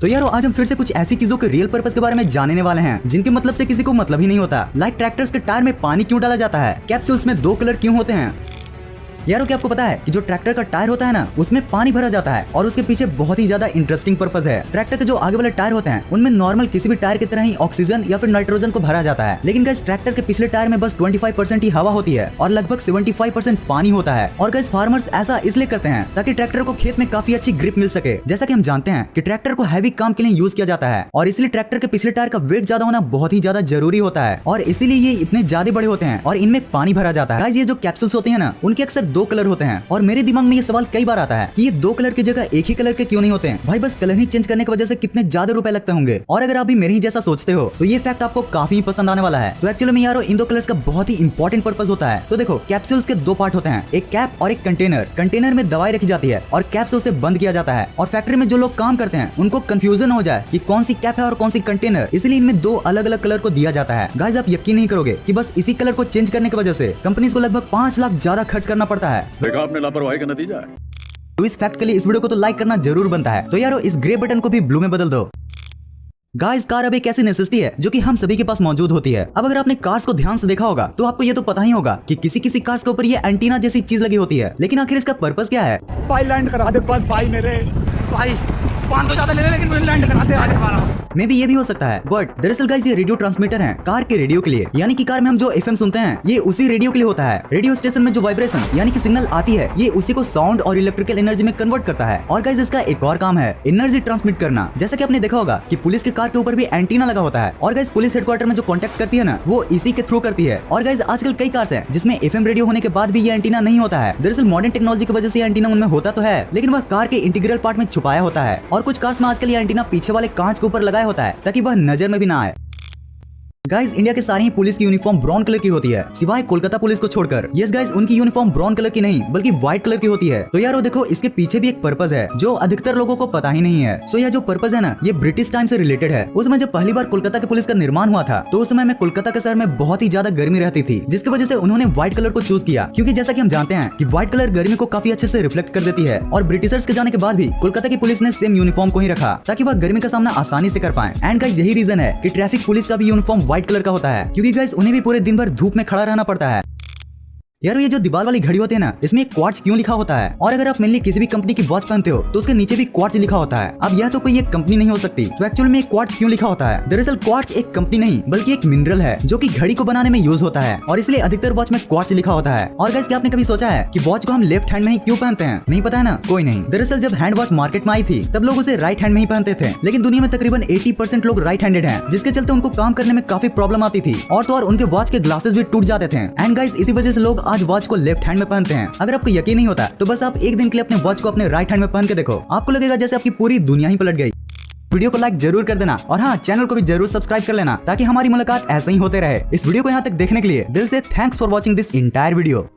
तो यारो आज हम फिर से कुछ ऐसी चीजों के रियल पर्पस के बारे में जानने वाले हैं जिनके मतलब से किसी को मतलब ही नहीं होता। लाइक ट्रैक्टर्स के टायर में पानी क्यों डाला जाता है, कैप्सूल्स में 2 कलर क्यों होते हैं। यारो क्या आपको पता है कि जो ट्रैक्टर का टायर होता है ना, उसमें पानी भरा जाता है और उसके पीछे बहुत ही ज्यादा इंटरेस्टिंग पर्पस है। ट्रैक्टर के जो आगे वाले टायर होते हैं उनमें नॉर्मल किसी भी टायर की तरह ही ऑक्सीजन या फिर नाइट्रोजन को भरा जाता है, लेकिन गाइस ट्रैक्टर के पिछले टायर में बस 25% ही हवा होती है और लगभग 75% पानी होता है। और गाइस फार्मर्स ऐसा इसलिए करते हैं ताकि ट्रैक्टर को खेत में काफी अच्छी ग्रिप मिल सके। जैसा कि हम जानते हैं कि ट्रैक्टर को हैवी काम के लिए यूज किया जाता है और इसलिए ट्रैक्टर के पिछले टायर का वेट ज्यादा होना बहुत ही ज्यादा जरूरी होता है और इसीलिए ये इतने ज्यादा बड़े होते हैं और इनमें पानी भरा जाता है। गाइस ये जो कैप्सूल्स होते हैं ना, उनके अक्सर 2 कलर होते हैं और मेरे दिमाग में ये सवाल कई बार आता है कि ये 2 कलर की जगह एक ही कलर के क्यों नहीं होते हैं। भाई बस कलर ही चेंज करने की वजह से कितने ज्यादा रुपए लगते होंगे। और अगर आप भी मेरे ही जैसा सोचते हो तो ये फैक्ट आपको काफी पसंद आने वाला है। तो एक्चुअली में यारो इन 2 कलर्स का बहुत ही इंपॉर्टेंट पर्पस होता है। तो देखो कैप्सूल्स के 2 पार्ट होते हैं, एक कैप और एक कंटेनर। कंटेनर में दवाई रखी जाती है और कैप से उसे बंद किया जाता है। और फैक्ट्री में जो लोग काम करते हैं उनको कंफ्यूजन हो जाए कि कौन सी कैप है और कौन सी कंटेनर, इसलिए इनमें 2 अलग अलग कलर को दिया जाता है। गाइस आप यकीन नहीं करोगे कि बस इसी कलर को चेंज करने की वजह से कंपनीज को लगभग 5 लाख ज्यादा खर्च करना पड़ता है। देखा आपने लापरवाही का नतीजा है। तो इस फैक्ट के लिए इस वीडियो को तो लाइक करना जरूर बनता है। तो यारो इस ग्रे बटन को भी ब्लू में बदल दो। गाइस कार अब एक ऐसी नेसेसिटी है जो कि हम सभी के पास मौजूद होती है। अब अगर आपने कार्स को ध्यान से देखा होगा तो आपको ये तो पता ही होगा कि किसी किसी कार्स के ऊपर ये एंटीना जैसी चीज लगी होती है, लेकिन आखिर इसका पर्पस क्या है। भाई लैंड करा दे बस भाई, मेरे भाई 500 ज्यादा ले ले लेकिन मुझे लैंड करा दे आज हमारा। मे भी ये भी हो सकता है, बट दरअसल गाइस ये रेडियो ट्रांसमीटर है कार के रेडियो के लिए। यानी कि कार में हम जो एफएम सुनते हैं ये उसी रेडियो के लिए होता है। रेडियो स्टेशन में जो वाइब्रेशन यानी कि सिग्नल आती है ये उसी को साउंड और इलेक्ट्रिकल एनर्जी में कन्वर्ट करता है। और गाइस इसका एक और काम है एनर्जी ट्रांसमिट करना। जैसा कि आपने देखा होगा कि पुलिस के कार के ऊपर भी एंटीना लगा होता है और गाइस पुलिस हेडक्वार्टर में जो कॉन्टेक्ट करती है ना, वो इसी के थ्रू करती है। और गाइस आजकल कई कार्स हैं जिसमें एफएम रेडियो होने के बाद भी ये एंटीना नहीं होता है। दरअसल मॉडर्न टेक्नोलॉजी की वजह से एंटीना उनमें होता तो है, लेकिन वह कार के इंटीग्रल पार्ट में छुपाया होता है। और कुछ कार्स में आजकल ये एंटीना पीछे वाले कांच के ऊपर लगाया होता है ताकि वह नजर में भी ना आए। गाइस इंडिया के सारी ही पुलिस की यूनिफॉर्म ब्राउन कलर की होती है सिवाय कोलकाता पुलिस को छोड़कर। यस गाइस उनकी यूनिफॉर्म ब्राउन कलर की नहीं बल्कि व्हाइट कलर की होती है। तो यारो देखो इसके पीछे भी एक पर्पस है जो अधिकतर लोगों को पता ही नहीं है। सो यह जो पर्पस है ना, ये ब्रिटिश टाइम से रिलेटेड है। उस समय जब पहली बार कोलकाता के पुलिस का निर्माण हुआ था तो उस समय में कोलकाता के शहर में बहुत ही ज्यादा गर्मी रहती थी, जिसकी वजह से उन्होंने व्हाइट कलर को चूज किया। क्योंकि जैसा कि हम जानते हैं कि व्हाइट कलर गर्मी को काफी अच्छे से रिफ्लेक्ट कर देती है। और ब्रिटिशर्स के जाने के बाद भी कोलकाता की पुलिस ने सेम यूनिफॉर्म को ही रखा ताकि वह गर्मी का सामना आसानी से कर पाए। एंड गाइस यही रीजन है कि ट्रैफिक पुलिस का भी यूनिफॉर्म व्हाइट कलर का होता है, क्योंकि गाइस उन्हें भी पूरे दिन भर धूप में खड़ा रहना पड़ता है। यार ये जो दीवार वाली घड़ी होती है ना, इसमें क्वार्ट्ज क्यों लिखा होता है। और अगर आप मेनली किसी भी कंपनी की वॉच पहनते हो तो उसके नीचे भी क्वार्ट्ज लिखा होता है। अब यह तो कोई एक कंपनी नहीं हो सकती, तो एक्चुअल में क्वार्ट्ज क्यों लिखा होता है। दरअसल क्वार्ट्ज एक कंपनी नहीं बल्कि एक मिनरल है जो कि घड़ी को बनाने में यूज होता है और इसलिए अधिकतर वॉच में क्वार्ट्ज लिखा होता है। और गाइस क्या आपने कभी सोचा है कि वॉच को हम लेफ्ट हैंड में ही क्यों पहनते हैं? नहीं पता है ना, कोई नहीं। दरअसल जब हैंड वॉच मार्केट में आई थी तब लोग उसे राइट हैंड में ही पहनते थे, लेकिन दुनिया में तकरीबन 80% लोग राइट हैंडेड हैं, जिसके चलते उनको काम करने में काफी प्रॉब्लम आती थी और तो और उनके वॉच के ग्लासेस भी टूट जाते थे। एंड गाइस इसी वजह से लोग आज वॉच को लेफ्ट हैंड में पहनते हैं। अगर आपको यकीन नहीं होता तो बस आप एक दिन के लिए अपने वॉच को अपने राइट हैंड में पहन के देखो, आपको लगेगा जैसे आपकी पूरी दुनिया ही पलट गई। वीडियो को लाइक जरूर कर देना और हाँ चैनल को भी जरूर सब्सक्राइब कर लेना ताकि हमारी मुलाकात ऐसे ही होते रहे। इस वीडियो को यहाँ तक देखने के लिए दिल से thanks for watching this entire video.